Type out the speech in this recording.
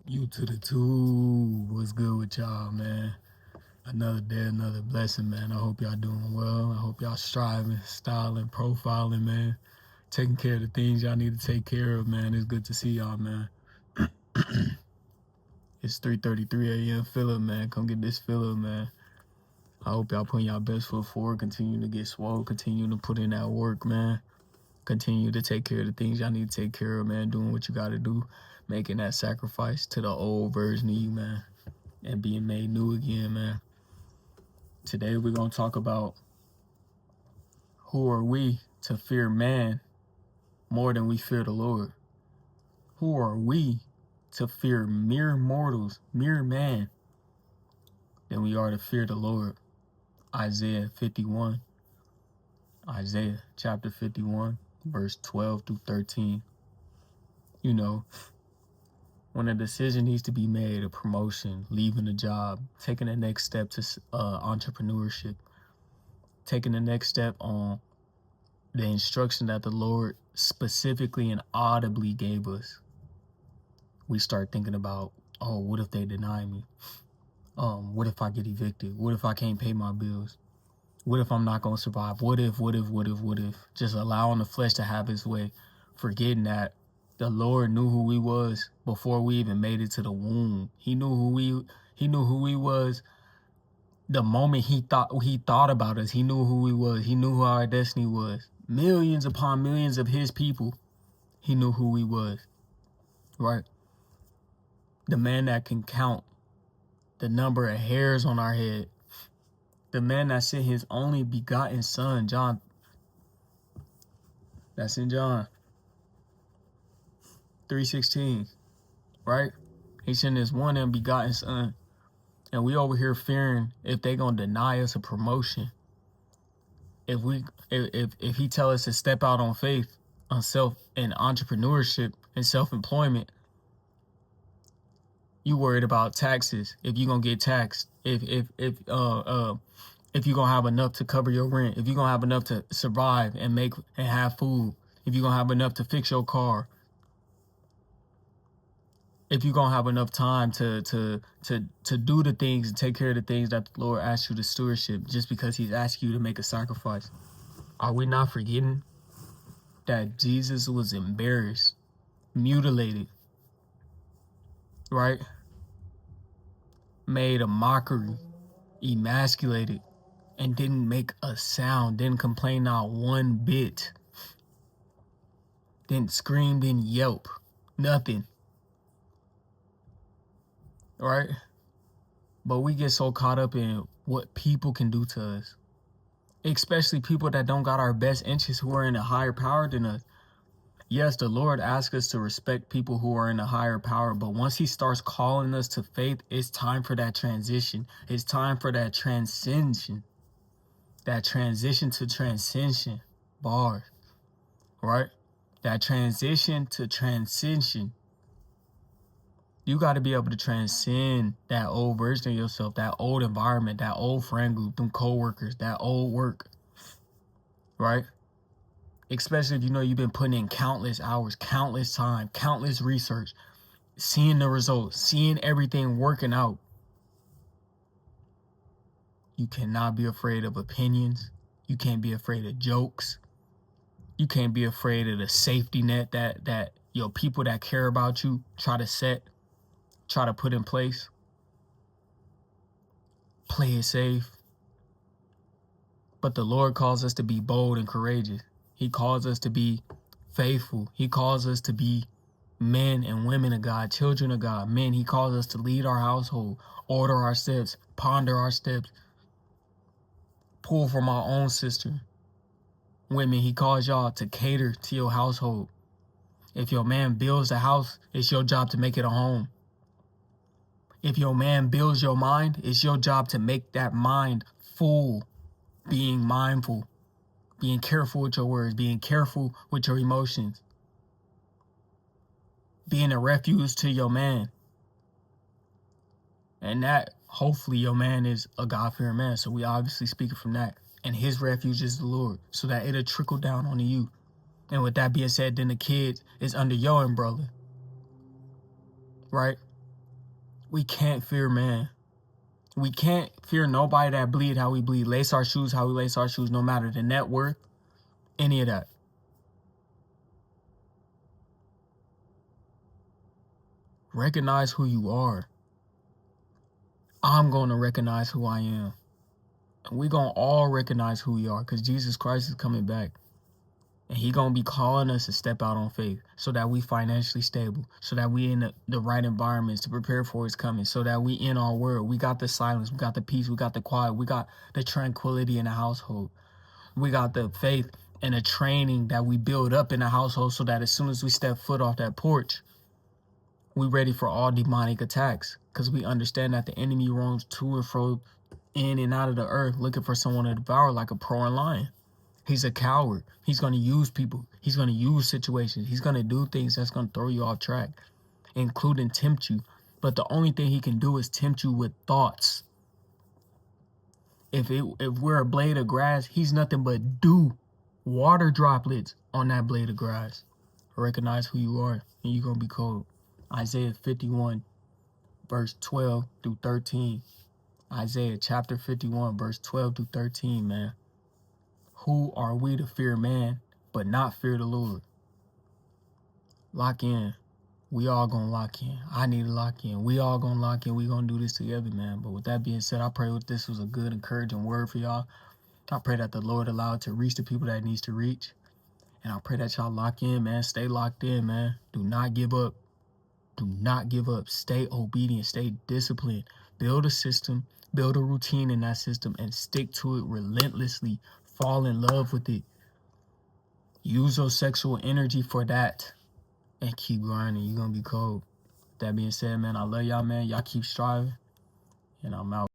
You to the tube. What's good with y'all, man? Another day, another blessing, man. I hope y'all doing well. I hope y'all striving, styling, profiling, man. Taking care of the things y'all need to take care of, man. It's good to see y'all, man. It's 3:33 a.m. Fill up, man. Come get this fill up, man. I hope y'all putting y'all best foot forward. Continue to get swole. Continue to put in that work, man. Continue to take care of the things y'all need to take care of, man. Doing what you got to do. Making that sacrifice to the old version of you, man. And being made new again, man. Today we're going to talk about who are we to fear man more than we fear the Lord. Who are we to fear mere mortals, mere man, than we are to fear the Lord. Isaiah 51. Isaiah chapter 51, verse 12 through 13. You know, when a decision needs to be made, a promotion, leaving a job, taking the next step to entrepreneurship, taking the next step on the instruction that the Lord specifically and audibly gave us, we start thinking about, oh, what if they deny me? What if I get evicted? What if I can't pay my bills? What if I'm not going to survive? What if? Just allowing the flesh to have its way, forgetting that the Lord knew who we was before we even made it to the womb. He knew who we was the moment he thought about us. He knew who we was. He knew who our destiny was. Millions upon millions of his people, he knew who we was. Right? The man that can count the number of hairs on our head. The man that sent his only begotten son, John. That's in John 3:16, right? He sent his one and begotten son. And we over here fearing if they gonna deny us a promotion. If he tell us to step out on faith, on self and entrepreneurship and self-employment, you worried about taxes, if you gonna get taxed, if you're gonna have enough to cover your rent, if you're gonna have enough to survive and make and have food, if you're gonna have enough to fix your car, if you're gonna have enough time to do the things and take care of the things that the Lord asked you to stewardship, just because he's asked you to make a sacrifice. Are we not forgetting that Jesus was embarrassed, mutilated, right? Made a mockery, emasculated, and didn't make a sound, didn't complain not one bit, didn't scream, didn't yelp, nothing, right? But we get so caught up in what people can do to us, especially people that don't got our best interests, who are in a higher power than us. Yes, the Lord asks us to respect people who are in a higher power, but once he starts calling us to faith, it's time for that transition. It's time for that transcension. That transition to transcension. Bars. Right? That transition to transcension. You got to be able to transcend that old version of yourself, that old environment, that old friend group, them co-workers, that old work. Right? Especially if you know you've been putting in countless hours, countless time, countless research, seeing the results, seeing everything working out. You cannot be afraid of opinions. You can't be afraid of jokes. You can't be afraid of the safety net that your people that care about you try to put in place. Play it safe. But the Lord calls us to be bold and courageous. He calls us to be faithful. He calls us to be men and women of God, children of God, men. He calls us to lead our household, order our steps, ponder our steps, pull from our own sister. Women, he calls y'all to cater to your household. If your man builds a house, it's your job to make it a home. If your man builds your mind, it's your job to make that mind full, being mindful, being careful with your words, being careful with your emotions, being a refuge to your man. And that, hopefully, your man is a God-fearing man. So we obviously speaking from that. And his refuge is the Lord, so that it'll trickle down onto you. And with that being said, then the kid is under your umbrella. Right? We can't fear man. We can't fear nobody that bleed how we bleed. Lace our shoes how we lace our shoes, no matter the net worth, any of that. Recognize who you are. I'm going to recognize who I am. And we're going to all recognize who we are, because Jesus Christ is coming back. And he going to be calling us to step out on faith so that we financially stable, so that we in the right environments to prepare for his coming, so that we in our world. We got the silence, we got the peace, we got the quiet, we got the tranquility in the household. We got the faith and the training that we build up in the household so that as soon as we step foot off that porch, we ready for all demonic attacks, because we understand that the enemy roams to and fro in and out of the earth looking for someone to devour like a prowling lion. He's a coward. He's going to use people. He's going to use situations. He's going to do things that's going to throw you off track, including tempt you. But the only thing he can do is tempt you with thoughts. If we're a blade of grass, he's nothing but dew, water droplets on that blade of grass. Recognize who you are, and you're going to be cold. Isaiah 51, verse 12 through 13. Isaiah chapter 51, verse 12 through 13, man. Who are we to fear man, but not fear the Lord? Lock in. We all gonna lock in. I need to lock in. We all gonna lock in. We gonna do this together, man. But with that being said, I pray that this was a good, encouraging word for y'all. I pray that the Lord allow it to reach the people that it needs to reach. And I pray that y'all lock in, man. Stay locked in, man. Do not give up. Do not give up. Stay obedient. Stay disciplined. Build a system. Build a routine in that system and stick to it relentlessly. Fall in love with it. Use your sexual energy for that. And keep grinding. You're going to be cold. That being said, man, I love y'all, man. Y'all keep striving. And I'm out.